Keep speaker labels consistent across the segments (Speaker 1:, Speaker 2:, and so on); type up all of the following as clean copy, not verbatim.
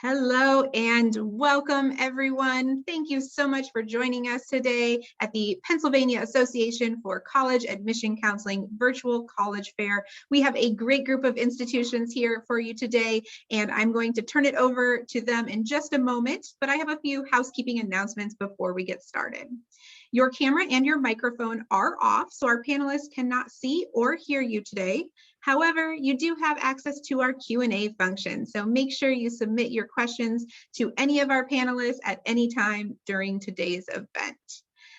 Speaker 1: Hello and welcome, everyone. Thank you so much for joining us today at the Pennsylvania Association for College Admission Counseling Virtual College Fair. We have a great group of institutions here for you today, and I'm going to turn it over to them in just a moment, but I have a few housekeeping announcements before we get started. Your camera and your microphone are off, so our panelists cannot see or hear you today. However, you do have access to our Q&A function, so make sure you submit your questions to any of our panelists at any time during today's event.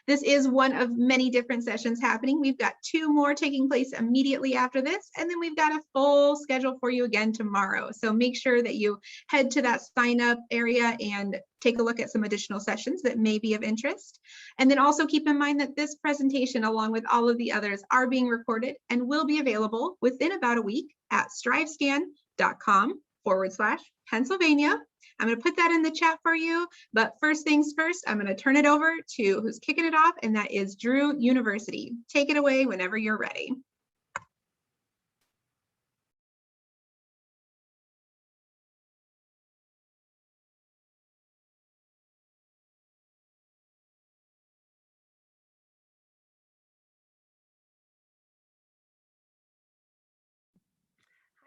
Speaker 1: This is one of many different sessions happening. We've got 2 more taking place immediately after this, and then we've got a full schedule for you again tomorrow. So make sure that you head to that sign up area and take a look at some additional sessions that may be of interest. And then also keep in mind that this presentation, along with all of the others, are being recorded and will be available within about a week at strivescan.com/Pennsylvania. I'm going to put that in the chat for you, but first things first, I'm going to turn it over to who's kicking it off, and that is Duquesne University. Take it away whenever you're ready.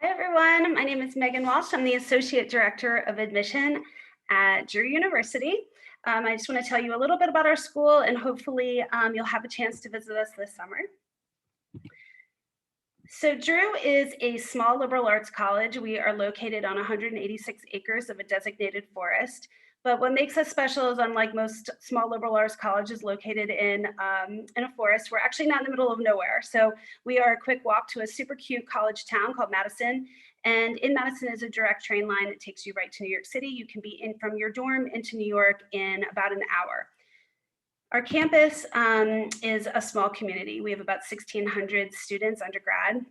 Speaker 2: Hi everyone, my name is Megan Walsh. I'm the Associate Director of Admission at Duquesne University. I just want to tell you a little bit about our school, and hopefully you'll have a chance to visit us this summer. So Drew is a small liberal arts college. We are located on 186 acres of a designated forest. But what makes us special is, unlike most small liberal arts colleges located in a forest, we're actually not in the middle of nowhere. So we are a quick walk to a super cute college town called Madison. And in Madison is a direct train line that takes you right to New York City. You can be in from your dorm into New York in about an hour. Our campus is a small community. We have about 1,600 students undergrad.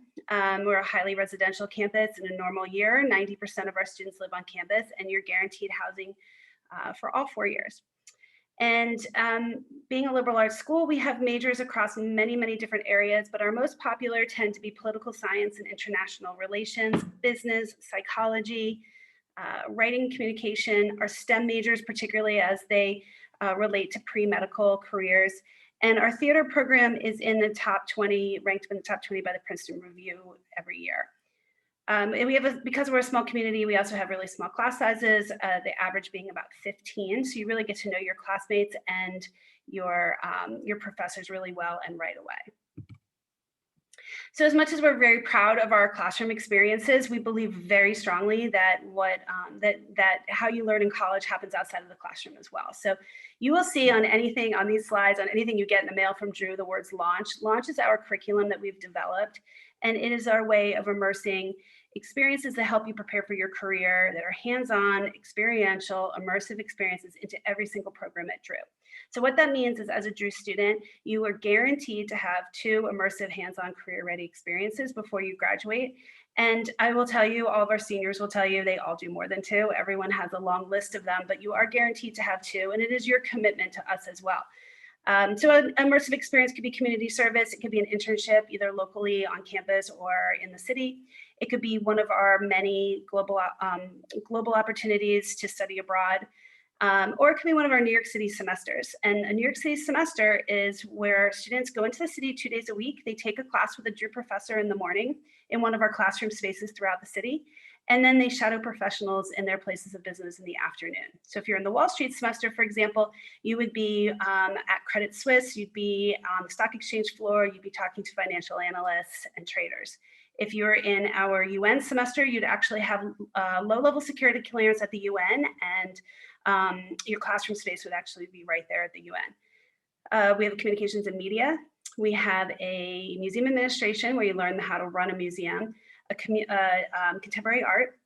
Speaker 2: We're a highly residential campus. In a normal year, 90% of our students live on campus, and you're guaranteed housing for all 4 years. And being a liberal arts school, we have majors across many, many different areas, but our most popular tend to be political science and international relations, business, psychology, writing, communication, our STEM majors, particularly as they relate to pre-medical careers. And our theater program is in the top 20, ranked in the top 20 by the Princeton Review every year. And we have, because we're a small community, we also have really small class sizes, the average being about 15. So you really get to know your classmates and your professors really well and right away. So as much as we're very proud of our classroom experiences, we believe very strongly that how you learn in college happens outside of the classroom as well. So you will see on anything on these slides, on anything you get in the mail from Drew, the words launch. Launch is our curriculum that we've developed, and it is our way of immersing experiences that help you prepare for your career, that are hands-on, experiential, immersive experiences into every single program at Drew. So what that means is, as a Drew student, you are guaranteed to have 2 immersive hands-on career-ready experiences before you graduate. And I will tell you, all of our seniors will tell you, they all do more than 2. Everyone has a long list of them, but you are guaranteed to have 2, and it is your commitment to us as well. So an immersive experience could be community service. It could be an internship, either locally on campus or in the city. It could be one of our many global opportunities to study abroad. Or it could be one of our New York City semesters. And a New York City semester is where students go into the city 2 days a week. They take a class with a Drew professor in the morning in one of our classroom spaces throughout the city. And then they shadow professionals in their places of business in the afternoon. So if you're in the Wall Street semester, for example, you would be at Credit Suisse, you'd be on the stock exchange floor, you'd be talking to financial analysts and traders. If you're in our UN semester, you'd actually have low-level security clearance at the UN, and your classroom space would actually be right there at the UN. We have communications and media. We have a museum administration where you learn how to run a museum, contemporary art,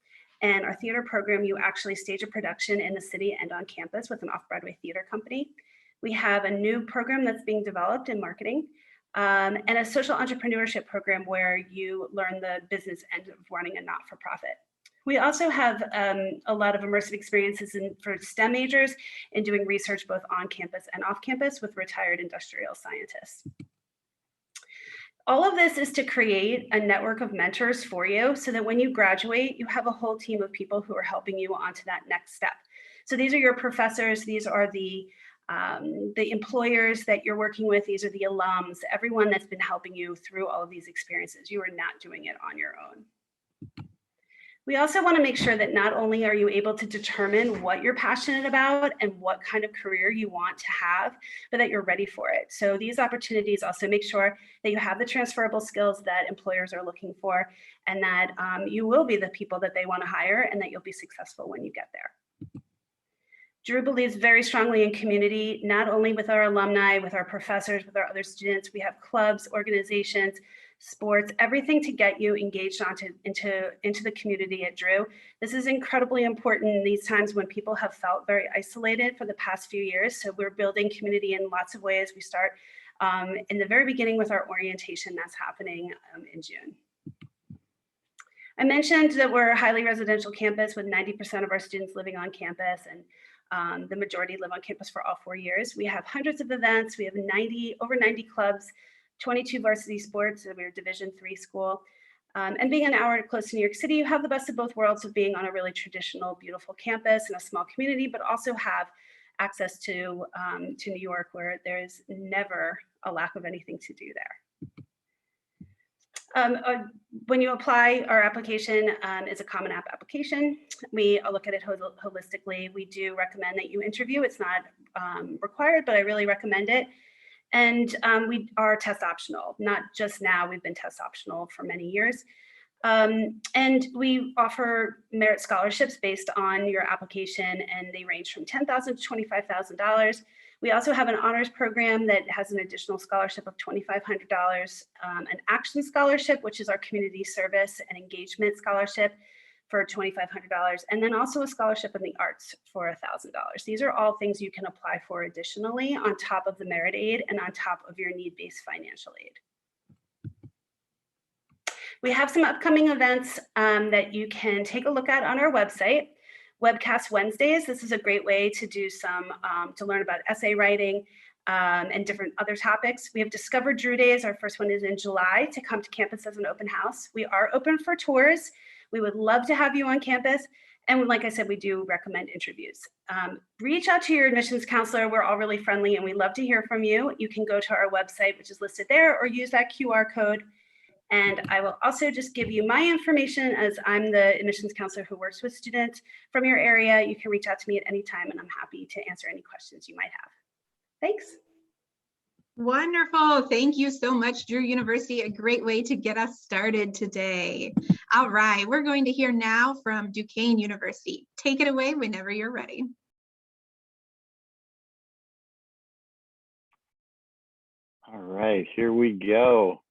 Speaker 2: and our theater program, you actually stage a production in the city and on campus with an off-Broadway theater company. We have a new program that's being developed in marketing, and a social entrepreneurship program where you learn the business end of running a not-for-profit. We also have a lot of immersive experiences for STEM majors in doing research both on campus and off campus with retired industrial scientists. All of this is to create a network of mentors for you so that when you graduate, you have a whole team of people who are helping you onto that next step. So these are your professors, these are the employers that you're working with, these are the alums, everyone that's been helping you through all of these experiences. You are not doing it on your own. We also want to make sure that not only are you able to determine what you're passionate about and what kind of career you want to have, but that you're ready for it. So these opportunities also make sure that you have the transferable skills that employers are looking for, and that you will be the people that they want to hire, and that you'll be successful when you get there. Drew believes very strongly in community, not only with our alumni, with our professors, with our other students. We have clubs, organizations, sports, everything to get you engaged into the community at Drew. This is incredibly important in these times when people have felt very isolated for the past few years. So we're building community in lots of ways. We start in the very beginning with our orientation that's happening in June. I mentioned that we're a highly residential campus with 90% of our students living on campus, and the majority live on campus for all 4 years. We have hundreds of events. We have over 90 clubs, 22 varsity sports, so we're a Division III school. And being an hour close to New York City, you have the best of both worlds of being on a really traditional, beautiful campus in a small community, but also have access to New York, where there's never a lack of anything to do there. When you apply, our application is a Common App application. We look at it holistically. We do recommend that you interview. It's not required, but I really recommend it. And we are test optional, not just now, we've been test optional for many years. And we offer merit scholarships based on your application, and they range from $10,000 to $25,000. We also have an honors program that has an additional scholarship of $2,500, an action scholarship, which is our community service and engagement scholarship for $2,500, and then also a scholarship in the arts for $1,000. These are all things you can apply for additionally on top of the merit aid and on top of your need-based financial aid. We have some upcoming events that you can take a look at on our website. Webcast Wednesdays, this is a great way to do to learn about essay writing and different other topics. We have Discover Drew Days. Our first one is in July to come to campus as an open house. We are open for tours. We would love to have you on campus. And like I said, we do recommend interviews. Reach out to your admissions counselor. We're all really friendly and we love to hear from you. You can go to our website, which is listed there, or use that QR code. And I will also just give you my information, as I'm the admissions counselor who works with students from your area. You can reach out to me at any time and I'm happy to answer any questions you might have. Thanks.
Speaker 1: Wonderful. Thank you so much, Drew University. A great way to get us started today. All right, we're going to hear now from Duquesne University. Take it away whenever you're ready.
Speaker 3: All right, here we go.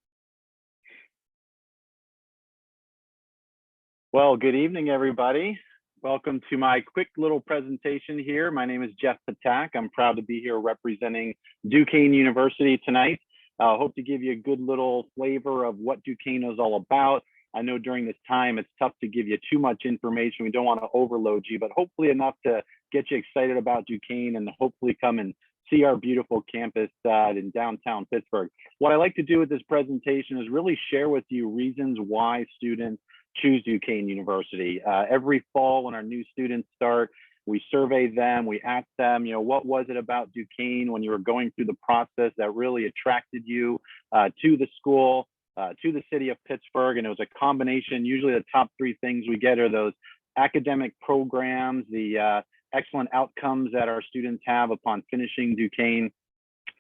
Speaker 3: Well, good evening, everybody. Welcome to my quick little presentation here. My name is Jeff PACAC. I'm proud to be here representing Duquesne University tonight. I hope to give you a good little flavor of what Duquesne is all about. I know during this time, it's tough to give you too much information. We don't want to overload you, but hopefully enough to get you excited about Duquesne and hopefully come and see our beautiful campus in downtown Pittsburgh. What I like to do with this presentation is really share with you reasons why students choose Duquesne University. Every fall when our new students start, we survey them, we ask them, what was it about Duquesne when you were going through the process that really attracted you to the school, to the city of Pittsburgh? And it was a combination. Usually the top three things we get are those academic programs, the excellent outcomes that our students have upon finishing Duquesne,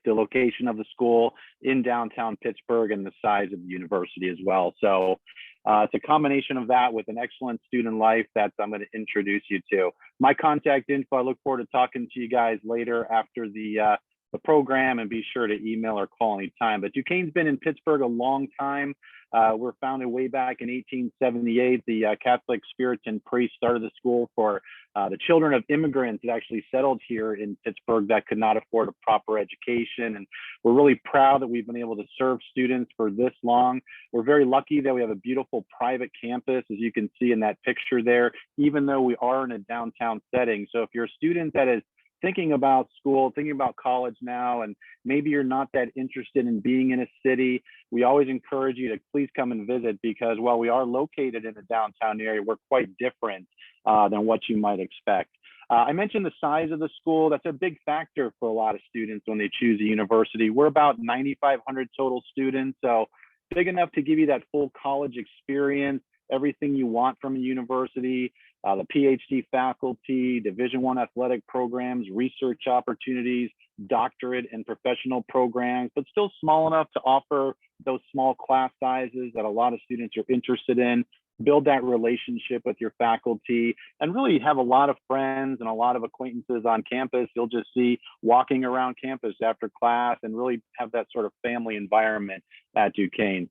Speaker 3: the location of the school in downtown Pittsburgh, and the size of the university as well. So it's a combination of that with an excellent student life that I'm going to introduce you to. My contact info, I look forward to talking to you guys later after the program, and be sure to email or call anytime. But Duquesne's been in Pittsburgh a long time. We're founded way back in 1878. The Catholic Puritan priest started the school for the children of immigrants that actually settled here in Pittsburgh that could not afford a proper education. And we're really proud that we've been able to serve students for this long. We're very lucky that we have a beautiful private campus, as you can see in that picture there, even though we are in a downtown setting. So if you're a student that is thinking about school, thinking about college now, and maybe you're not that interested in being in a city, we always encourage you to please come and visit, because while we are located in the downtown area, we're quite different than what you might expect. I mentioned the size of the school. That's a big factor for a lot of students when they choose a university. We're about 9,500 total students, so big enough to give you that full college experience, everything you want from a university, the PhD faculty, Division I athletic programs, research opportunities, doctorate and professional programs, but still small enough to offer those small class sizes that a lot of students are interested in. Build that relationship with your faculty and really have a lot of friends and a lot of acquaintances on campus. You'll just see walking around campus after class and really have that sort of family environment at Duquesne.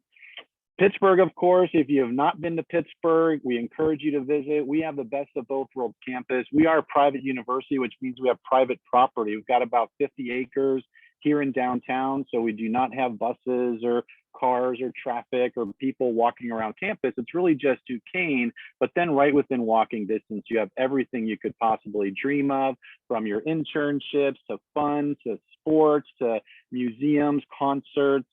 Speaker 3: Pittsburgh, of course, if you have not been to Pittsburgh, we encourage you to visit. We have the best of both worlds campus. We are a private university, which means we have private property. We've got about 50 acres here in downtown, so we do not have buses or cars or traffic or people walking around campus. It's really just Duquesne, but then right within walking distance, you have everything you could possibly dream of, from your internships to fun to sports to museums, concerts,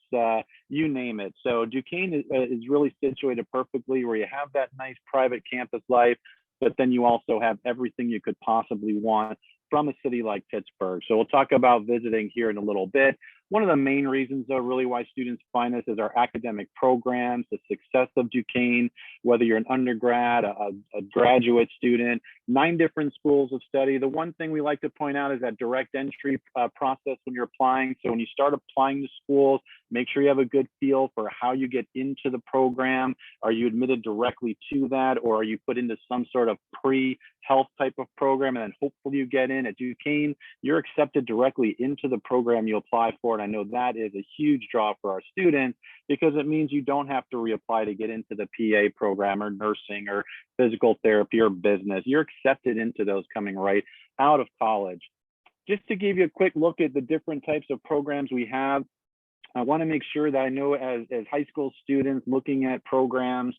Speaker 3: you name it. So Duquesne is really situated perfectly where you have that nice private campus life, but then you also have everything you could possibly want from a city like Pittsburgh. So we'll talk about visiting here in a little bit. One of the main reasons, though, really why students find us is our academic programs, the success of Duquesne, whether you're an undergrad, a graduate student, 9 different schools of study. The one thing we like to point out is that direct entry process when you're applying. So when you start applying to schools, make sure you have a good feel for how you get into the program. Are you admitted directly to that, or are you put into some sort of pre-health type of program, and then hopefully you get in? At Duquesne, you're accepted directly into the program you apply for. And I know that is a huge draw for our students, because it means you don't have to reapply to get into the PA program or nursing or physical therapy or business. You're accepted into those coming right out of college. Just to give you a quick look at the different types of programs we have, I want to make sure that I know as high school students looking at programs,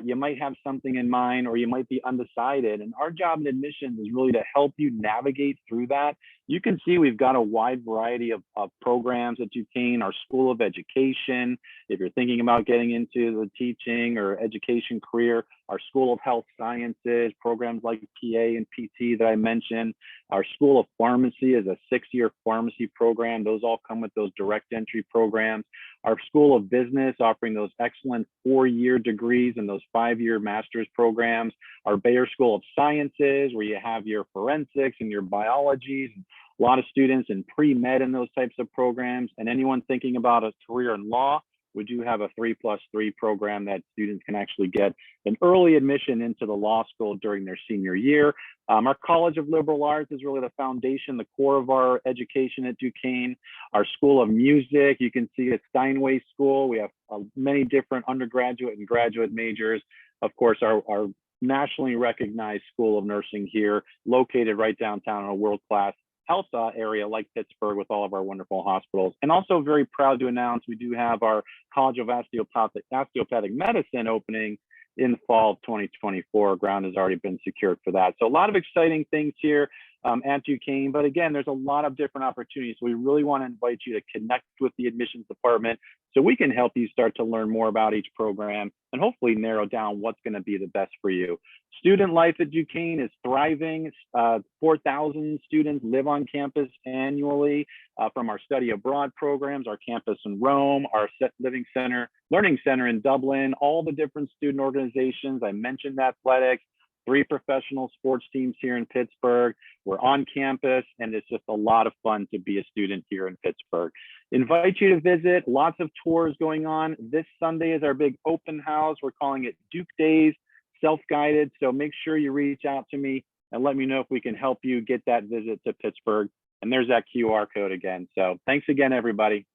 Speaker 3: you might have something in mind, or you might be undecided. And our job in admissions is really to help you navigate through that. You can see we've got a wide variety of programs at Duquesne, our School of Education. If you're thinking about getting into the teaching or education career, our School of Health Sciences, programs like PA and PT that I mentioned. Our School of Pharmacy is a 6-year pharmacy program. Those all come with those direct entry programs. Our School of Business offering those excellent 4-year degrees and those 5-year master's programs. Our Bayer School of Sciences, where you have your forensics and your biologies. A lot of students in pre-med in those types of programs. And anyone thinking about a career in law, we do have a 3+3 program that students can actually get an early admission into the law school during their senior year. Our College of Liberal Arts is really the foundation, the core of our education at Duquesne. Our School of Music, you can see at Steinway School, we have many different undergraduate and graduate majors. Of course, our nationally recognized School of Nursing here, located right downtown in a world-class health area like Pittsburgh with all of our wonderful hospitals. And also very proud to announce we do have our College of Osteopathic Medicine opening in the fall of 2024. Ground has already been secured for that. So a lot of exciting things here at Duquesne. But again, there's a lot of different opportunities. So we really want to invite you to connect with the admissions department so we can help you start to learn more about each program and hopefully narrow down what's going to be the best for you. Student life at Duquesne is thriving. 4,000 students live on campus annually from our study abroad programs, our campus in Rome, our Learning Center in Dublin, all the different student organizations. I mentioned athletics, 3 professional sports teams here in Pittsburgh. We're on campus, and it's just a lot of fun to be a student here in Pittsburgh. Invite you to visit. Lots of tours going on. This Sunday is our big open house. We're calling it Duke Days, self-guided. So make sure you reach out to me and let me know if we can help you get that visit to Pittsburgh. And there's that QR code again. So thanks again, everybody.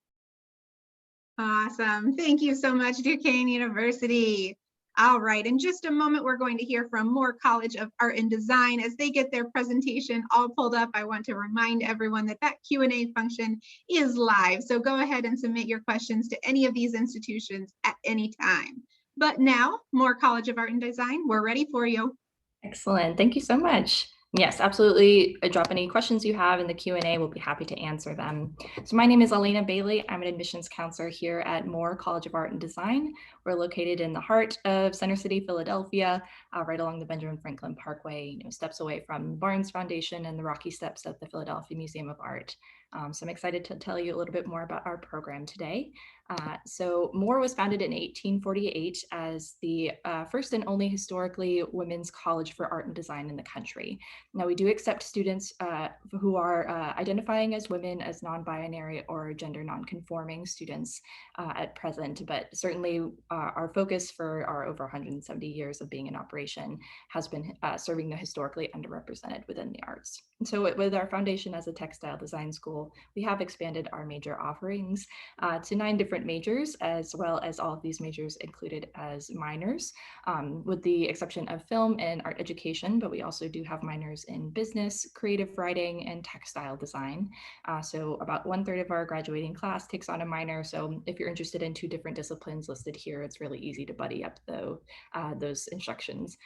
Speaker 1: Awesome. Thank you so much, Duquesne University. All right, in just a moment, we're going to hear from Moore College of Art and Design. As they get their presentation all pulled up, I want to remind everyone that that Q&A function is live. So go ahead and submit your questions to any of these institutions at any time. But now, Moore College of Art and Design, we're ready for you.
Speaker 4: Excellent. Thank you so much. Yes, absolutely. Drop any questions you have in the Q&A. We'll be happy to answer them. So my name is Elena Bailey. I'm an admissions counselor here at Moore College of Art and Design. We're located in the heart of Center City, Philadelphia, right along the Benjamin Franklin Parkway, steps away from Barnes Foundation and the Rocky Steps of the Philadelphia Museum of Art. So I'm excited to tell you a little bit more about our program today. So Moore was founded in 1848 as the first and only historically women's college for art and design in the country. Now, we do accept students who are identifying as women, as non-binary or gender non-conforming students at present, but certainly our focus for our over 170 years of being in operation has been serving the historically underrepresented within the arts. And so with our foundation as a textile design school, we have expanded our major offerings to 9 different majors, as well as all of these majors included as minors, with the exception of film and art education, but we also do have minors in business, creative writing, and textile design. So about 1/3 of our graduating class takes on a minor. So if you're interested in 2 different disciplines listed here, it's really easy to buddy up those instructions.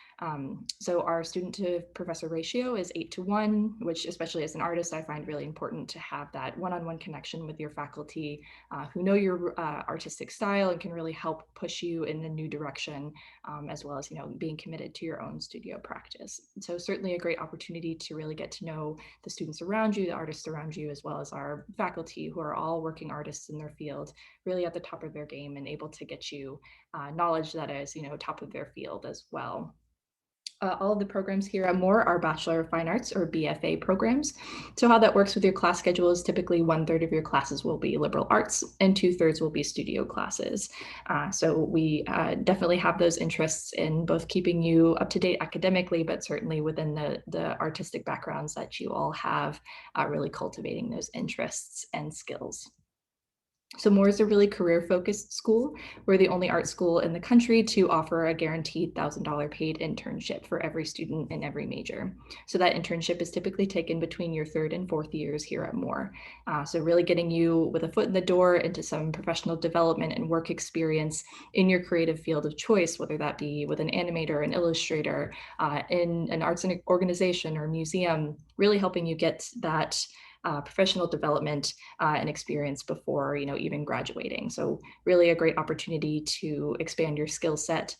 Speaker 4: So our student to professor ratio is 8:1, which especially as an artist, I find really important to have that one-on-one connection with your faculty who know your artistic style and can really help push you in a new direction, as well as being committed to your own studio practice. So certainly a great opportunity to really get to know the students around you, the artists around you, as well as our faculty who are all working artists in their field, really at the top of their game and able to get you knowledge that is top of their field as well. All of the programs here at Moore are Bachelor of Fine Arts or BFA programs. So how that works with your class schedule is typically 1/3 of your classes will be liberal arts and 2/3 will be studio classes. So we definitely have those interests in both keeping you up to date academically, but certainly within the artistic backgrounds that you all have, really cultivating those interests and skills. So Moore is a really career-focused school. We're the only art school in the country to offer a guaranteed $1,000 paid internship for every student in every major. So that internship is typically taken between your 3rd and 4th years here at Moore. So really getting you with a foot in the door into some professional development and work experience in your creative field of choice, whether that be with an animator, an illustrator, in an arts organization or museum, really helping you get that professional development and experience before even graduating. So really a great opportunity to expand your skill set.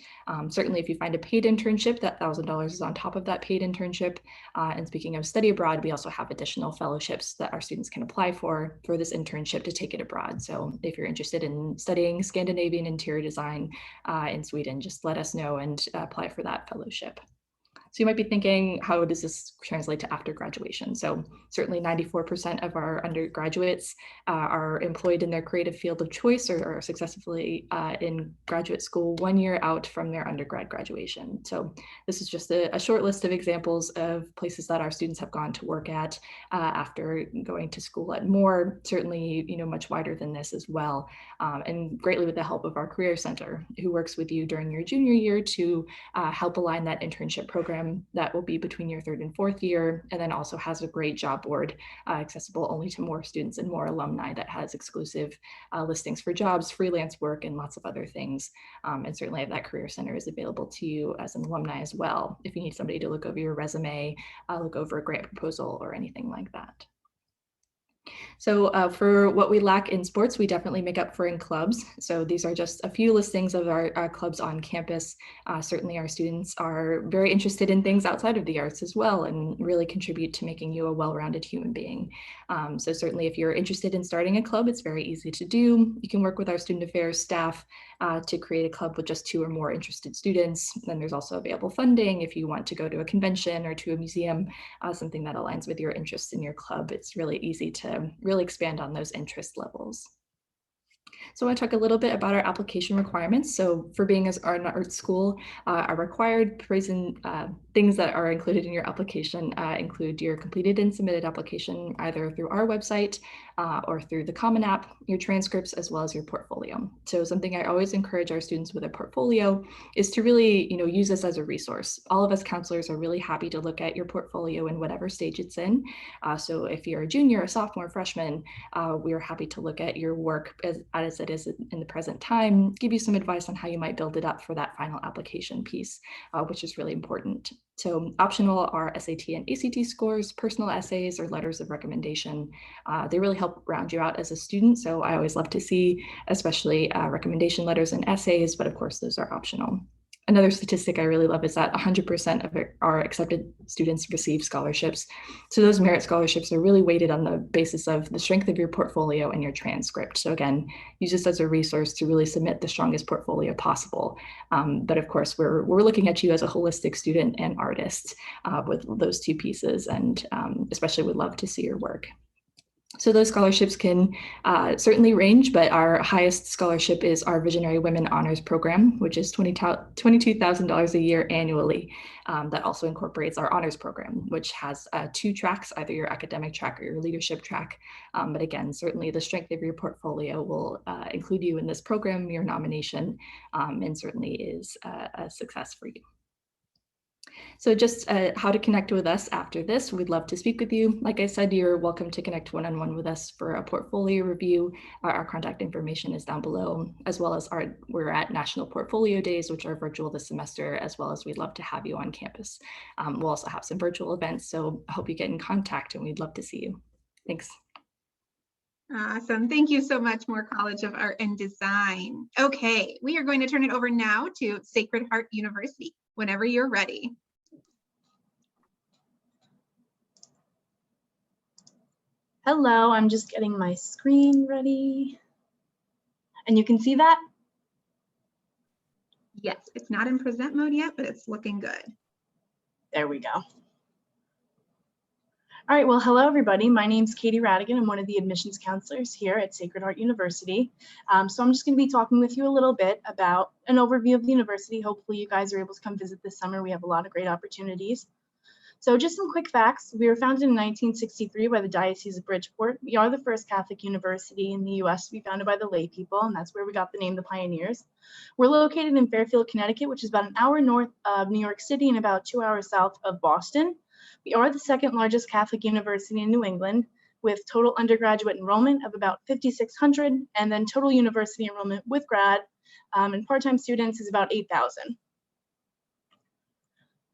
Speaker 4: Certainly if you find a paid internship, that $1,000 is on top of that paid internship. And speaking of study abroad, we also have additional fellowships that our students can apply for this internship to take it abroad. So if you're interested in studying Scandinavian interior design in Sweden, just let us know and apply for that fellowship. So you might be thinking, how does this translate to after graduation? So certainly 94% of our undergraduates are employed in their creative field of choice or are successfully in graduate school 1 year out from their undergrad graduation. So this is just a short list of examples of places that our students have gone to work at after going to school at Moore, certainly much wider than this as well, and greatly with the help of our Career Center, who works with you during your junior year to help align that internship program that will be between your 3rd and 4th year, and then also has a great job board accessible only to Moore students and Moore alumni that has exclusive listings for jobs, freelance work, and lots of other things. And certainly that Career Center is available to you as an alumni as well, if you need somebody to look over your resume, look over a grant proposal or anything like that. So for what we lack in sports, we definitely make up for in clubs. So these are just a few listings of our clubs on campus. Certainly our students are very interested in things outside of the arts as well and really contribute to making you a well-rounded human being. So certainly if you're interested in starting a club, it's very easy to do. You can work with our student affairs staff to create a club with just 2 or more interested students. Then there's also available funding if you want to go to a convention or to a museum, something that aligns with your interests in your club. It's really easy to really expand on those interest levels. So I want to talk a little bit about our application requirements. So for being an art school, our required things that are included in your application include your completed and submitted application either through our website or through the Common App, your transcripts, as well as your portfolio. So something I always encourage our students with a portfolio is to really use this as a resource. All of us counselors are really happy to look at your portfolio in whatever stage it's in. So if you're a junior, a sophomore, freshman, we are happy to look at your work at as it is in the present time, give you some advice on how you might build it up for that final application piece, which is really important. So optional are SAT and ACT scores, personal essays, or letters of recommendation. They really help round you out as a student. So I always love to see, especially recommendation letters and essays, but of course those are optional. Another statistic I really love is that 100% of our accepted students receive scholarships. So those merit scholarships are really weighted on the basis of the strength of your portfolio and your transcript. So again, use this as a resource to really submit the strongest portfolio possible. But of course, we're looking at you as a holistic student and artist with those two pieces, and especially would love to see your work. So those scholarships can certainly range, but our highest scholarship is our Visionary Women Honors Program, which is $22,000 a year annually. That also incorporates our honors program, which has 2 tracks, either your academic track or your leadership track. But again, certainly the strength of your portfolio will include you in this program, your nomination, and certainly is a success for you. So just how to connect with us after this. We'd love to speak with you. Like I said, you're welcome to connect one-on-one with us for a portfolio review. Our contact information is down below, as well as we're at National Portfolio Days, which are virtual this semester, as well as we'd love to have you on campus. We'll also have some virtual events, so I hope you get in contact and we'd love to see you. Thanks.
Speaker 1: Awesome. Thank you so much, Moore College of Art and Design. Okay, we are going to turn it over now to Sacred Heart University, whenever you're ready.
Speaker 5: Hello, I'm just getting my screen ready. And you can see that?
Speaker 1: Yes, it's not in present mode yet, but it's looking good.
Speaker 5: There we go. All right, well, hello, everybody. My name's Katie Radigan. I'm one of the admissions counselors here at Sacred Heart University. So I'm just going to be talking with you a little bit about an overview of the university. Hopefully you guys are able to come visit this summer. We have a lot of great opportunities. So just some quick facts. We were founded in 1963 by the Diocese of Bridgeport. We are the first Catholic university in the US to be founded by the lay people, and that's where we got the name the Pioneers. We're located in Fairfield, Connecticut, which is about an hour north of New York City and about 2 hours south of Boston. We are the second largest Catholic university in New England, with total undergraduate enrollment of about 5,600, and then total university enrollment with grad and part-time students is about 8,000.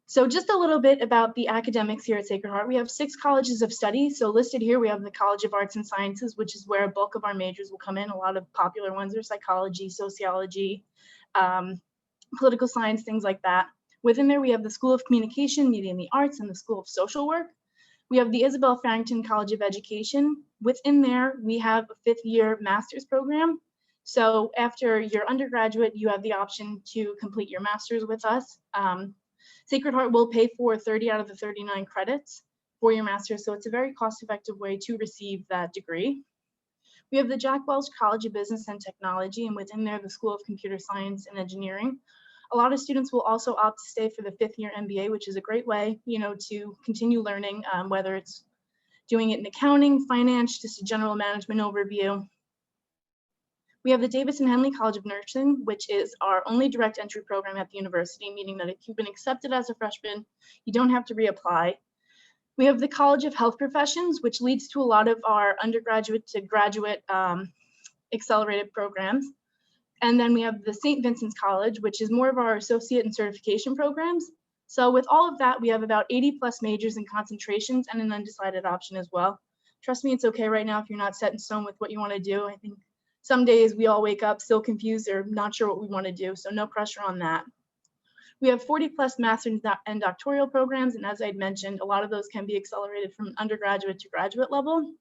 Speaker 5: So just a little bit about the academics here at Sacred Heart. We have 6 colleges of study. So listed here, we have the College of Arts and Sciences, which is where a bulk of our majors will come in. A lot of popular ones are psychology, sociology, political science, things like that. Within there, we have the School of Communication, Media and the Arts, and the School of Social Work. We have the Isabel Farrington College of Education. Within there, we have a 5th-year master's program. So after your undergraduate, you have the option to complete your master's with us. Sacred Heart will pay for 30 out of the 39 credits for your master's, so it's a very cost-effective way to receive that degree. We have the Jack Welch College of Business and Technology, and within there, the School of Computer Science and Engineering. A lot of students will also opt to stay for the 5th-year MBA, which is a great way, to continue learning, whether it's doing it in accounting, finance, just a general management overview. We have the Davis and Henley College of Nursing, which is our only direct entry program at the university, meaning that if you've been accepted as a freshman, you don't have to reapply. We have the College of Health Professions, which leads to a lot of our undergraduate to graduate accelerated programs. And then we have the St. Vincent's College, which is more of our associate and certification programs. So with all of that, we have about 80+ majors and concentrations and an undecided option as well. Trust me, it's okay right now if you're not set in stone with what you want to do. I think some days we all wake up still confused or not sure what we want to do, so no pressure on that. We have 40+ master's and doctoral programs, and as I'd mentioned, a lot of those can be accelerated from undergraduate to graduate level.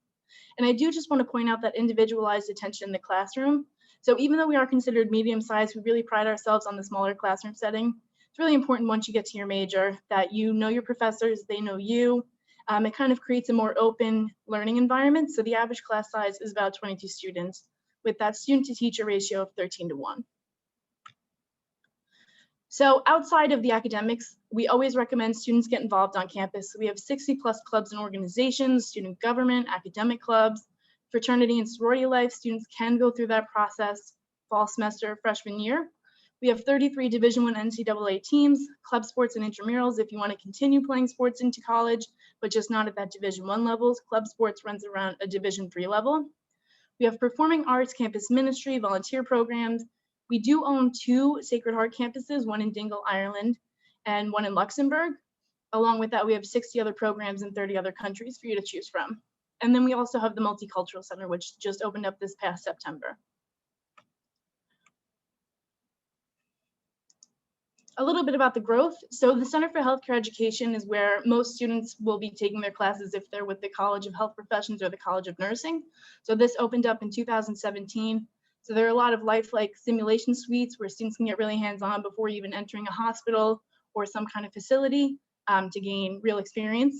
Speaker 5: And I do just want to point out that individualized attention in the classroom. So even though we are considered medium-sized, we really pride ourselves on the smaller classroom setting. It's really important once you get to your major that you know your professors, they know you. It kind of creates a more open learning environment. So the average class size is about 22 students, with that student to teacher ratio of 13:1. So outside of the academics, we always recommend students get involved on campus. We have 60+ clubs and organizations, student government, academic clubs, fraternity and sorority life. Students can go through that process fall semester, freshman year. We have 33 Division I NCAA teams, club sports and intramurals if you want to continue playing sports into college, but just not at that Division I levels. Club sports runs around a Division III level. We have performing arts, campus ministry, volunteer programs. We do own 2 Sacred Heart campuses, one in Dingle, Ireland, and one in Luxembourg. Along with that, we have 60 other programs in 30 other countries for you to choose from. And then we also have the Multicultural Center, which just opened up this past September. A little bit about the growth. So the Center for Healthcare Education is where most students will be taking their classes if they're with the College of Health Professions or the College of Nursing. So this opened up in 2017. So there are a lot of lifelike simulation suites where students can get really hands-on before even entering a hospital or some kind of facility to gain real experience.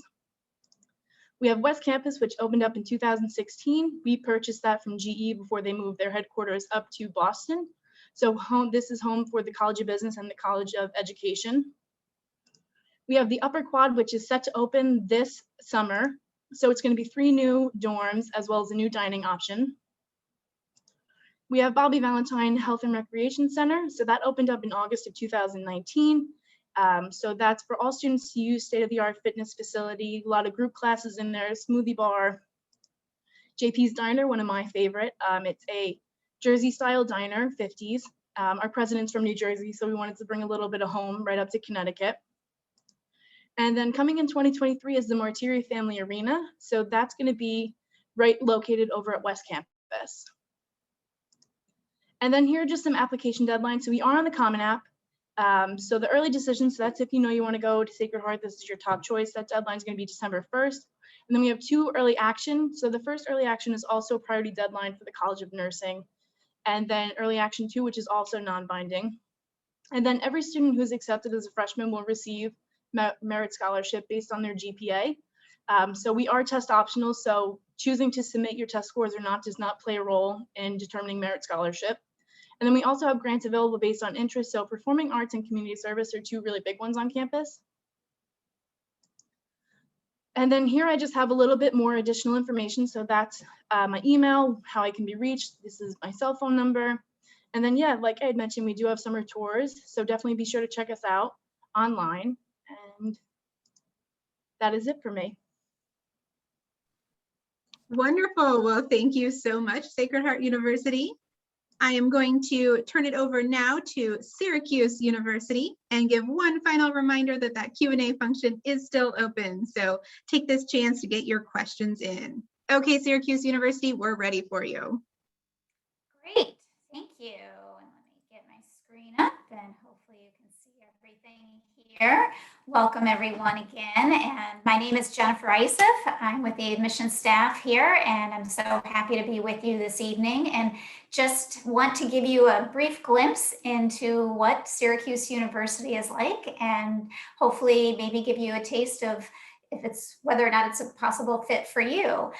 Speaker 5: We have West Campus, which opened up in 2016. We purchased that from GE before they moved their headquarters up to Boston. So this is home for the College of Business and the College of Education. We have the Upper Quad, which is set to open this summer. So it's going to be 3 new dorms as well as a new dining option. We have Bobby Valentine Health and Recreation Center. So that opened up in August of 2019. So that's for all students to use state-of-the-art fitness facility, a lot of group classes in there, smoothie bar. JP's Diner, one of my favorite. It's a Jersey style diner, 50s. Our president's from New Jersey, so we wanted to bring a little bit of home right up to Connecticut. And then coming in 2023 is the Martiri Family Arena. So that's going to be right located over at West Campus. And then here are just some application deadlines. So we are on the Common App. So the early decision, so that's if you know you want to go to Sacred Heart, this is your top choice. That deadline is going to be December 1st. And then we have 2 early action. So the first early action is also a priority deadline for the College of Nursing. And then early action 2, which is also non-binding. And then every student who's accepted as a freshman will receive merit scholarship based on their GPA. So we are test optional, so choosing to submit your test scores or not does not play a role in determining merit scholarship. And then we also have grants available based on interest. So performing arts and community service are 2 really big ones on campus. And then here I just have a little bit more additional information. So that's my email, how I can be reached. This is my cell phone number. And then, yeah, like I had mentioned, we do have summer tours. So definitely be sure to check us out online. And that is it for me.
Speaker 1: Wonderful. Well, thank you so much, Sacred Heart University. I am going to turn it over now to Syracuse University and give one final reminder that that Q&A function is still open. So take this chance to get your questions in. Okay, Syracuse University, we're ready for you.
Speaker 6: Great, thank you. And let me get my screen up and hopefully you can see everything here. Welcome everyone again. And my name is Jennifer Isif. I'm with the admissions staff here and I'm so happy to be with you this evening and just want to give you a brief glimpse into what Syracuse University is like and hopefully maybe give you a taste of if it's whether or not it's a possible fit for you.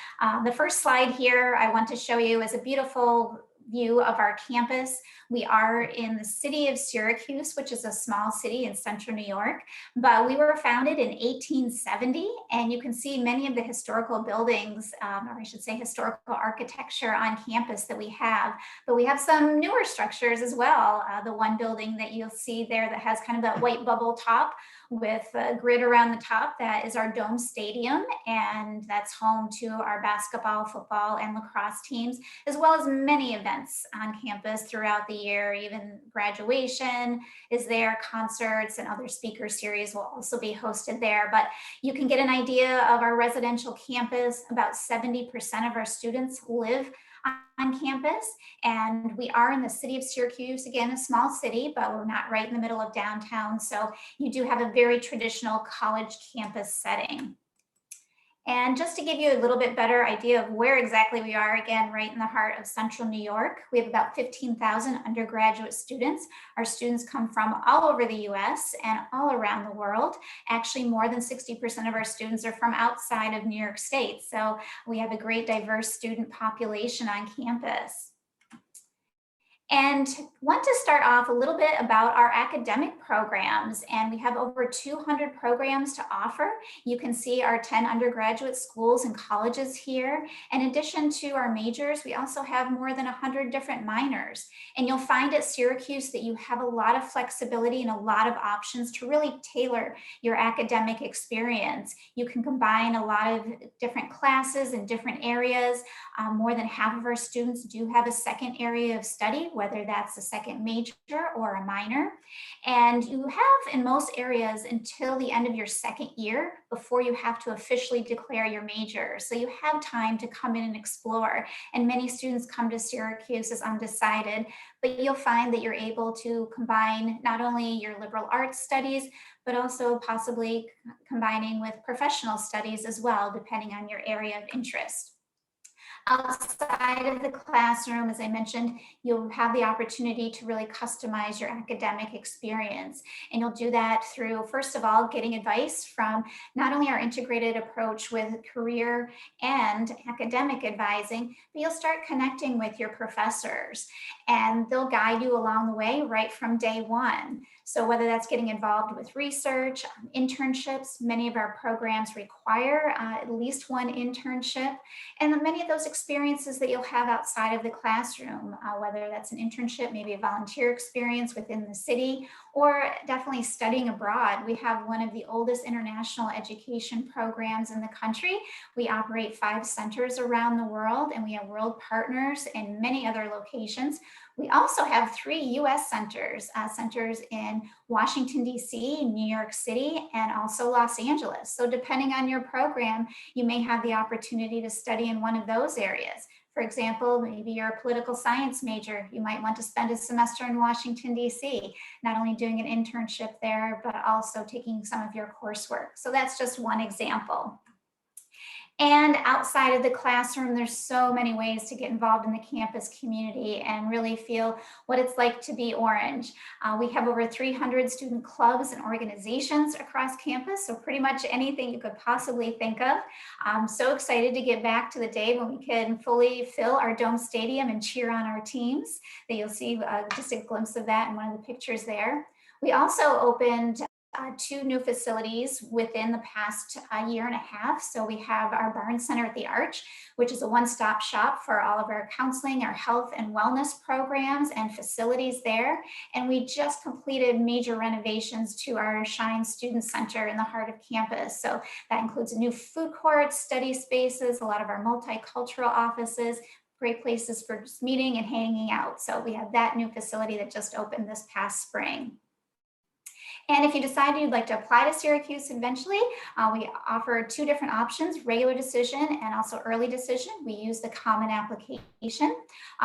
Speaker 6: The first slide here I want to show you is a beautiful view of our campus. We are in the city of Syracuse, which is a small city in central New York, but we were founded in 1870, and you can see many of the historical buildings, or I should say historical architecture on campus that we have, but we have some newer structures as well. The one building that you'll see there that has kind of that white bubble top with a grid around the top, that is our Dome Stadium, and that's home to our basketball, football, and lacrosse teams, as well as many events on campus throughout the year. Even graduation is there, concerts and other speaker series will also be hosted there. But you can get an idea of our residential campus. About 70% of our students live on campus, and we are in the city of Syracuse, again, a small city, but we're not right in the middle of downtown. So you do have a very traditional college campus setting. And just to give you a little bit better idea of where exactly we are, again, right in the heart of central New York, we have about 15,000 undergraduate students. Our students come from all over the US and all around the world. Actually, more than 60% of our students are from outside of New York State. So we have a great diverse student population on campus. And want to start off a little bit about our academic programs. And we have over 200 programs to offer. You can see our 10 undergraduate schools and colleges here. In addition to our majors, we also have more than 100 different minors. And you'll find at Syracuse that you have a lot of flexibility and a lot of options to really tailor your academic experience. You can combine a lot of different classes in different areas. More than half of our students do have a second area of study, whether that's a second major or a minor. And you have in most areas until the end of your second year before you have to officially declare your major. So you have time to come in and explore. And many students come to Syracuse as undecided, but you'll find that you're able to combine not only your liberal arts studies, but also possibly combining with professional studies as well, depending on your area of interest. Outside of the classroom, as I mentioned, you'll have the opportunity to really customize your academic experience. And you'll do that through, first of all, getting advice from not only our integrated approach with career and academic advising, but you'll start connecting with your professors and they'll guide you along the way right from day one. So whether that's getting involved with research, internships, many of our programs require at least one internship. And then many of those experiences that you'll have outside of the classroom, whether that's an internship, maybe a volunteer experience within the city, or definitely studying abroad. We have one of the oldest international education programs in the country. We operate 5 centers around the world, and we have world partners in many other locations. We also have 3 US centers, centers in Washington, DC, New York City, and also Los Angeles. So depending on your program, you may have the opportunity to study in one of those areas. For example, maybe you're a political science major. You might want to spend a semester in Washington, DC, not only doing an internship there, but also taking some of your coursework. So that's just one example. And outside of the classroom, there's so many ways to get involved in the campus community and really feel what it's like to be Orange. We have over 300 student clubs and organizations across campus, so pretty much anything you could possibly think of. I'm so excited to get back to the day when we can fully fill our Dome Stadium and cheer on our teams. That you'll see just a glimpse of that in one of the pictures there. We also opened 2 new facilities within the past year and a half. So we have our Barnes Center at the Arch, which is a one-stop shop for all of our counseling, our health and wellness programs and facilities there. And we just completed major renovations to our Shine Student Center in the heart of campus. So that includes a new food court, study spaces, a lot of our multicultural offices, great places for just meeting and hanging out. So we have that new facility that just opened this past spring. And if you decide you'd like to apply to Syracuse eventually, we offer 2 different options, regular decision and also early decision. We use the common application.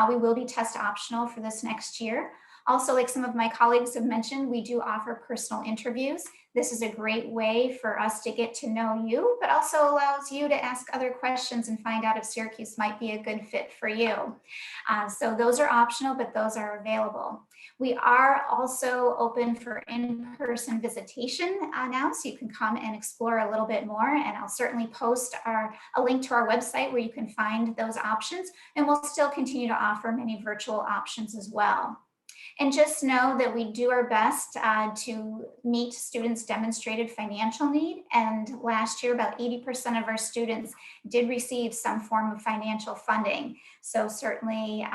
Speaker 6: We will be test optional for this next year. Also, like some of my colleagues have mentioned, we do offer personal interviews. This is a great way for us to get to know you, but also allows you to ask other questions and find out if Syracuse might be a good fit for you. So those are optional, but those are available. We are also open for in-person visitation now, so you can come and explore a little bit more. And I'll certainly post a link to our website where you can find those options. And we'll still continue to offer many virtual options as well. And just know that we do our best to meet students' demonstrated financial need. And last year, about 80% of our students did receive some form of financial funding. So certainly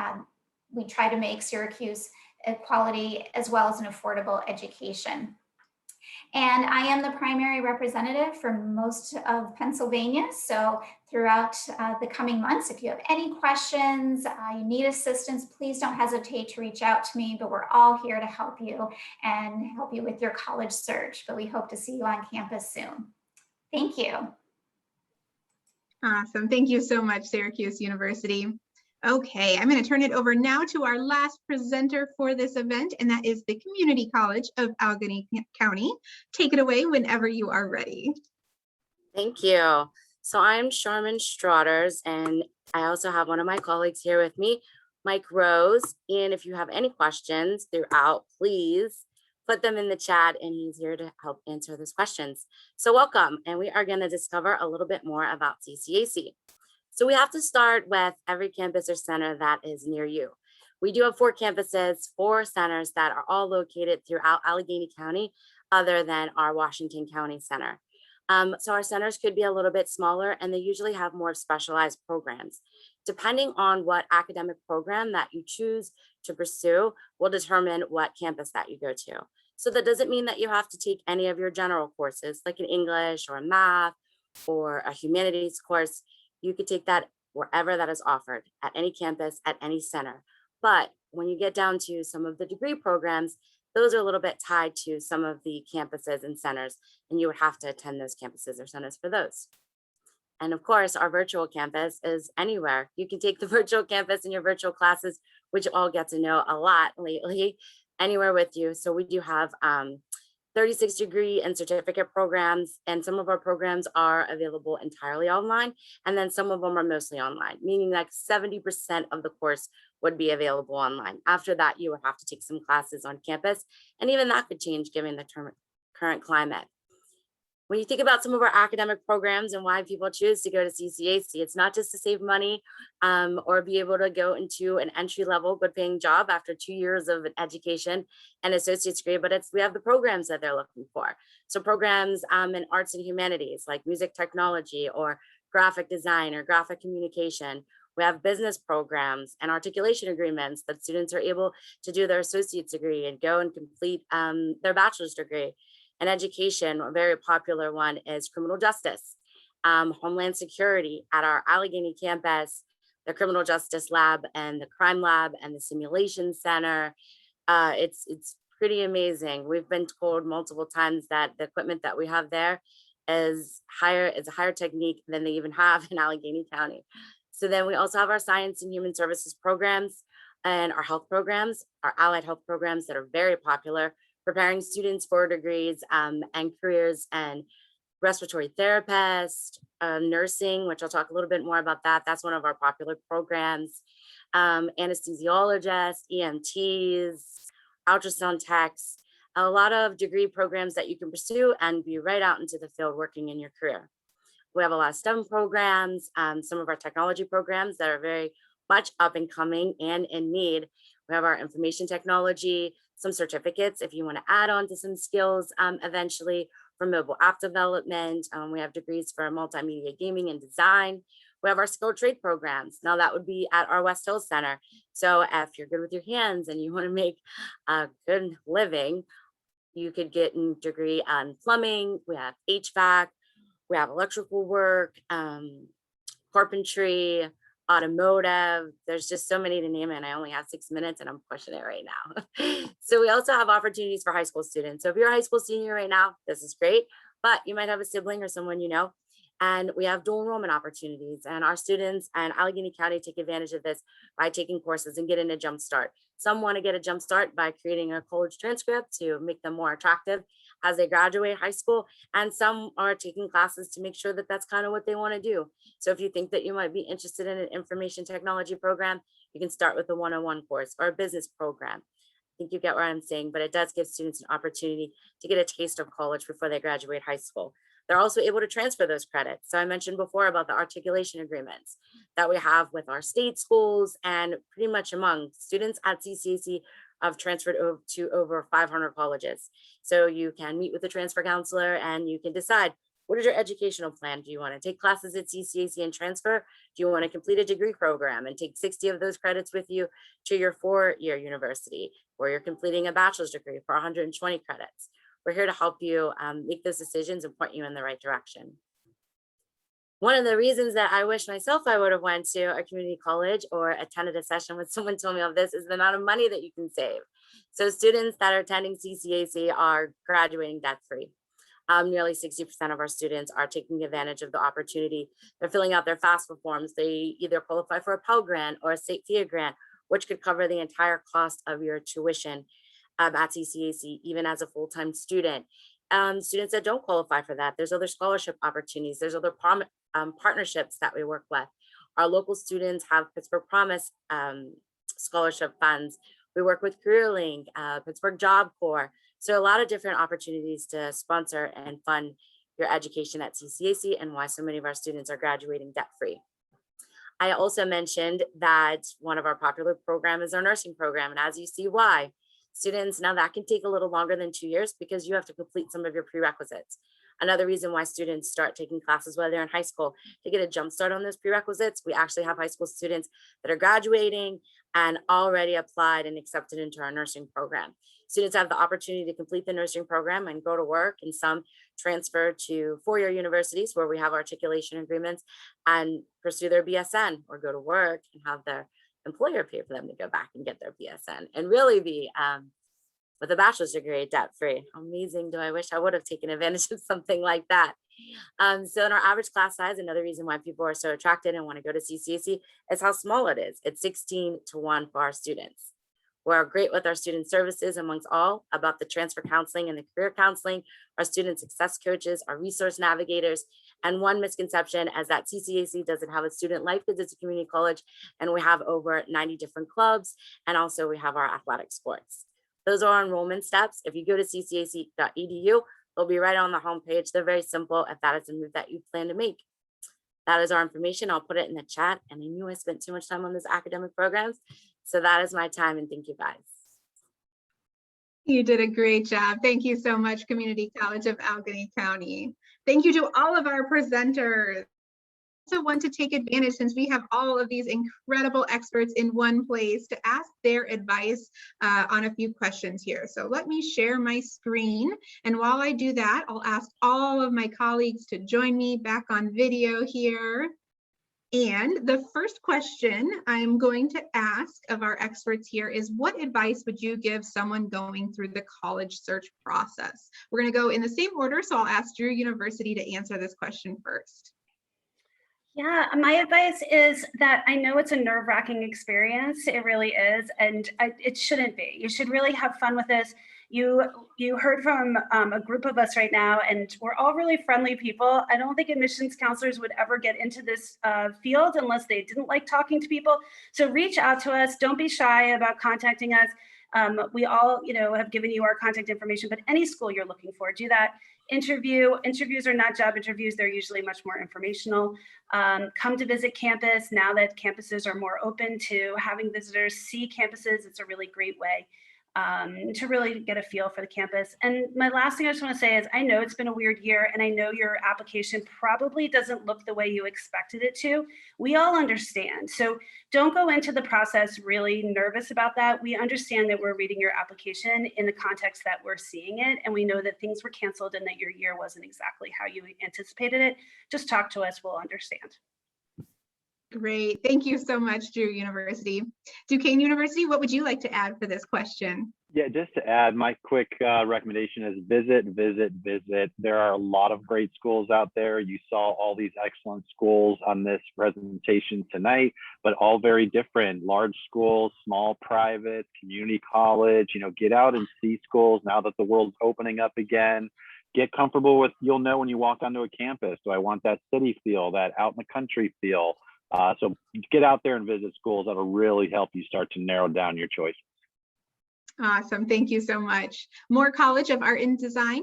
Speaker 6: we try to make Syracuse a quality as well as an affordable education. And I am the primary representative for most of Pennsylvania. So throughout the coming months, if you have any questions, you need assistance, please don't hesitate to reach out to me, but we're all here to help you and help you with your college search. But we hope to see you on campus soon. Thank you.
Speaker 1: Awesome. Thank you so much, Syracuse University. Okay, I'm going to turn it over now to our last presenter for this event, and that is the Community College of Allegheny County. Take it away whenever you are ready.
Speaker 7: Thank you. So I'm Sharman Strauters, and I also have one of my colleagues here with me, Mike Rose. And if you have any questions throughout, please put them in the chat, and he's here to help answer those questions. So welcome, and we are going to discover a little bit more about CCAC. So we have to start with every campus or center that is near you. We do have 4 campuses, 4 centers that are all located throughout Allegheny County, other than our Washington County Center. So our centers could be a little bit smaller, and they usually have more specialized programs. Depending on what academic program that you choose to pursue will determine what campus that you go to. So that doesn't mean that you have to take any of your general courses, like an English or math or a humanities course. You could take that wherever that is offered, at any campus, at any center. But when you get down to some of the degree programs, those are a little bit tied to some of the campuses and centers, and you would have to attend those campuses or centers for those. And of course, our virtual campus is anywhere. You can take the virtual campus in your virtual classes, which you all get to know a lot lately, anywhere with you. So we do have 36 degree and certificate programs, and some of our programs are available entirely online, and then some of them are mostly online, meaning like 70% of the course would be available online. After that, you would have to take some classes on campus, and even that could change given the current climate. When you think about some of our academic programs and why people choose to go to CCAC, it's not just to save money or be able to go into an entry-level good paying job after 2 years of education and associate's degree, but we have the programs that they're looking for. So programs in arts and humanities like music technology or graphic design or graphic communication. We have business programs and articulation agreements that students are able to do their associate's degree and go and complete their bachelor's degree. And education, a very popular one is criminal justice, homeland security at our Allegheny campus, the criminal justice lab and the crime lab and the simulation center. It's pretty amazing. We've been told multiple times that the equipment that we have there is a higher technique than they even have in Allegheny County. So then we also have our science and human services programs and our health programs, our allied health programs that are very popular, preparing students for degrees and careers and respiratory therapist, nursing, which I'll talk a little bit more about that. That's one of our popular programs. Anesthesiologists, EMTs, ultrasound techs, a lot of degree programs that you can pursue and be right out into the field working in your career. We have a lot of STEM programs, some of our technology programs that are very much up and coming and in need. We have our information technology, some certificates if you want to add on to some skills eventually for mobile app development. We have degrees for multimedia gaming and design. We have our skilled trade programs. Now that would be at our West Hills Center. So if you're good with your hands and you want to make a good living, you could get a degree on plumbing. We have HVAC, we have electrical work, carpentry, automotive. There's just so many to name it. And I only have 6 minutes and I'm pushing it right now. So we also have opportunities for high school students. So if you're a high school senior right now, this is great, but you might have a sibling or someone you know. And we have dual enrollment opportunities, and our students and Allegheny County take advantage of this by taking courses and getting a jump start. Some want to get a jump start by creating a college transcript to make them more attractive as they graduate high school. And some are taking classes to make sure that that's kind of what they want to do. So if you think that you might be interested in an information technology program, you can start with a 101 course or a business program. I think you get what I'm saying, but it does give students an opportunity to get a taste of college before they graduate high school. They're also able to transfer those credits. So I mentioned before about the articulation agreements that we have with our state schools, and pretty much among students at CCAC have transferred to over 500 colleges. So you can meet with the transfer counselor and you can decide, what is your educational plan? Do you want to take classes at CCAC and transfer? Do you want to complete a degree program and take 60 of those credits with you to your 4-year university, or you're completing a bachelor's degree for 120 credits? We're here to help you make those decisions and point you in the right direction. One of the reasons that I wish myself I would have went to a community college or attended a session when someone told me of this is the amount of money that you can save. So students that are attending CCAC are graduating debt-free. Nearly 60% of our students are taking advantage of the opportunity. They're filling out their FAFSA forms. They either qualify for a Pell Grant or a state FIA grant, which could cover the entire cost of your tuition at CCAC, even as a full-time student. Students that don't qualify for that, there's other scholarship opportunities. There's other partnerships that we work with. Our local students have Pittsburgh Promise scholarship funds. We work with CareerLink, Pittsburgh Job Corps. So a lot of different opportunities to sponsor and fund your education at CCAC, and why so many of our students are graduating debt-free. I also mentioned that one of our popular programs is our nursing program. And as you see why, students, now that can take a little longer than 2 years because you have to complete some of your prerequisites. Another reason why students start taking classes while they're in high school to get a jump start on those prerequisites. We actually have high school students that are graduating and already applied and accepted into our nursing program. Students have the opportunity to complete the nursing program and go to work, and some transfer to four-year universities where we have articulation agreements and pursue their BSN, or go to work and have their employer pay for them to go back and get their BSN and really be with a bachelor's degree debt-free. How amazing. Do I wish I would have taken advantage of something like that. So in our average class size, another reason why people are so attracted and want to go to CCAC is how small it is. It's 16-to-1 for our students. We're great with our student services amongst all about the transfer counseling and the career counseling, our student success coaches, our resource navigators. And one misconception is that CCAC doesn't have a student life because it's a community college, and we have over 90 different clubs. And also we have our athletic sports. Those are our enrollment steps. If you go to ccac.edu, they'll be right on the homepage. They're very simple if that is a move that you plan to make. That is our information. I'll put it in the chat. And I knew I spent too much time on these academic programs. So that is my time, and thank you guys.
Speaker 1: You did a great job. Thank you so much, Community College of Allegheny County. Thank you to all of our presenters. Also want to take advantage, since we have all of these incredible experts in one place, to ask their advice on a few questions here. So let me share my screen. And while I do that, I'll ask all of my colleagues to join me back on video here. And the first question I'm going to ask of our experts here is, what advice would you give someone going through the college search process? We're going to go in the same order, so I'll ask Drew University to answer this question first.
Speaker 2: Yeah, my advice is that I know it's a nerve-wracking experience. It really is, and it shouldn't be. You should really have fun with this. You heard from a group of us right now, and we're all really friendly people. I don't think admissions counselors would ever get into this field unless they didn't like talking to people. So reach out to us. Don't be shy about contacting us. We all, have given you our contact information, but any school you're looking for, do that. Interviews are not job interviews. They're usually much more informational. Come to visit campus. Now that campuses are more open to having visitors see campuses, it's a really great way to really get a feel for the campus. And my last thing I just want to say is, I know it's been a weird year, and I know your application probably doesn't look the way you expected it to. We all understand. So don't go into the process really nervous about that. We understand that we're reading your application in the context that we're seeing it, and we know that things were canceled and that your year wasn't exactly how you anticipated it. Just talk to us, we'll understand.
Speaker 1: Great. Thank you so much, Drew University. Duquesne University, what would you like to add for this question?
Speaker 3: Yeah, just to add, my quick recommendation is visit. There are a lot of great schools out there. You saw all these excellent schools on this presentation tonight, but all very different. Large schools, small private, community college, get out and see schools now that the world's opening up again. Get comfortable with, you'll know when you walk onto a campus, do I want that city feel, that out in the country feel? So get out there and visit schools. That'll really help you start to narrow down your choices.
Speaker 1: Awesome. Thank you so much. Moore College of Art and Design.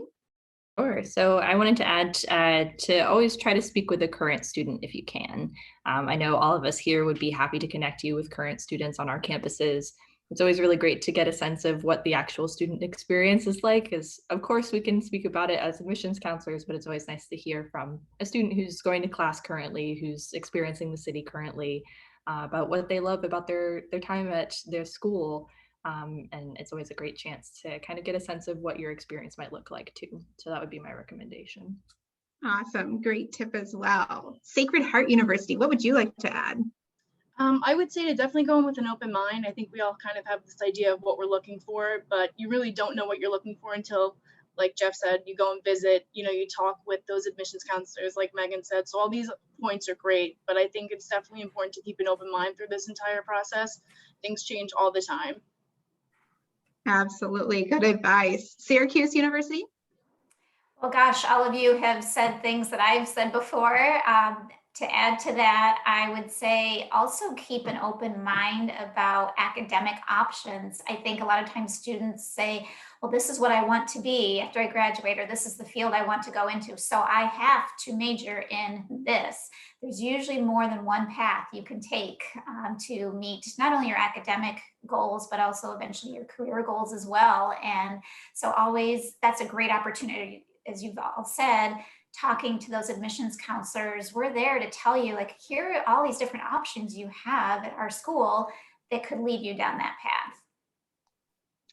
Speaker 4: Sure. So I wanted to add to always try to speak with a current student if you can. I know all of us here would be happy to connect you with current students on our campuses. It's always really great to get a sense of what the actual student experience is like, because of course we can speak about it as admissions counselors, but it's always nice to hear from a student who's going to class currently, who's experiencing the city currently, about what they love about their time at their school. And it's always a great chance to kind of get a sense of what your experience might look like too. So that would be my recommendation.
Speaker 1: Awesome. Great tip as well. Sacred Heart University, what would you like to add?
Speaker 5: I would say to definitely go in with an open mind. I think we all kind of have this idea of what we're looking for, but you really don't know what you're looking for until, like Jeff said, you go and visit, you talk with those admissions counselors, like Megan said. So all these points are great, but I think it's definitely important to keep an open mind through this entire process. Things change all the time.
Speaker 1: Absolutely. Good advice. Syracuse University.
Speaker 6: Well, gosh, all of you have said things that I've said before. To add to that, I would say also keep an open mind about academic options. I think a lot of times students say, well, this is what I want to be after I graduate, or this is the field I want to go into, so I have to major in this. There's usually more than one path you can take to meet not only your academic goals, but also eventually your career goals as well. And so always, that's a great opportunity, as you've all said, talking to those admissions counselors. We're there to tell you, like, here are all these different options you have at our school that could lead you down that path.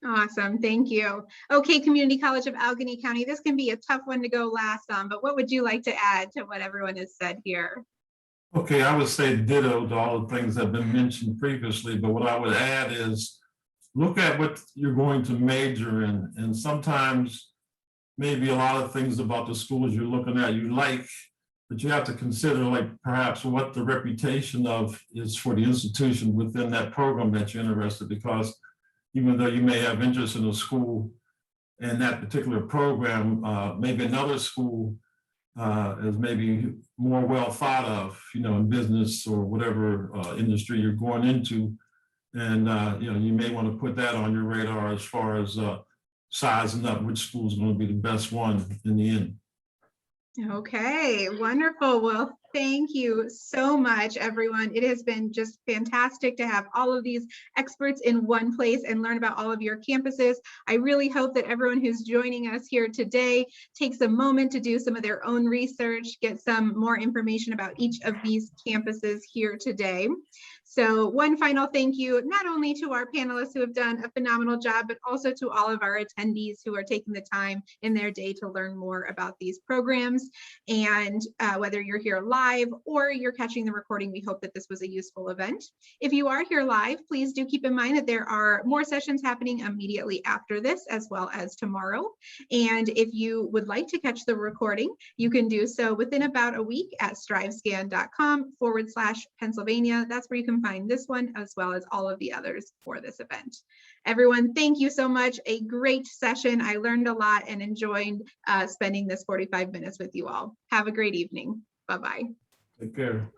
Speaker 1: Awesome, thank you. Okay, Community College of Allegheny County, this can be a tough one to go last on, but what would you like to add to what everyone has said here?
Speaker 8: Okay, I would say ditto to all the things that have been mentioned previously, but what I would add is look at what you're going to major in, and sometimes maybe a lot of things about the schools you're looking at you like, but you have to consider like perhaps what the reputation of is for the institution within that program that you're interested, because even though you may have interest in a school and that particular program, maybe another school is maybe more well thought of, in business or whatever industry you're going into. And, you may want to put that on your radar as far as sizing up which school is going to be the best one in the end.
Speaker 1: Okay, wonderful. Well, thank you so much, everyone. It has been just fantastic to have all of these experts in one place and learn about all of your campuses. I really hope that everyone who's joining us here today takes a moment to do some of their own research, get some more information about each of these campuses here today. So one final thank you, not only to our panelists who have done a phenomenal job, but also to all of our attendees who are taking the time in their day to learn more about these programs. And whether you're here live or you're catching the recording, we hope that this was a useful event. If you are here live, please do keep in mind that there are more sessions happening immediately after this, as well as tomorrow. And if you would like to catch the recording, you can do so within about a week at strivescan.com/Pennsylvania. That's where you can find this one as well as all of the others for this event. Everyone, thank you so much. A great session. I learned a lot and enjoyed spending this 45 minutes with you all. Have a great evening. Bye-bye.
Speaker 8: Take care.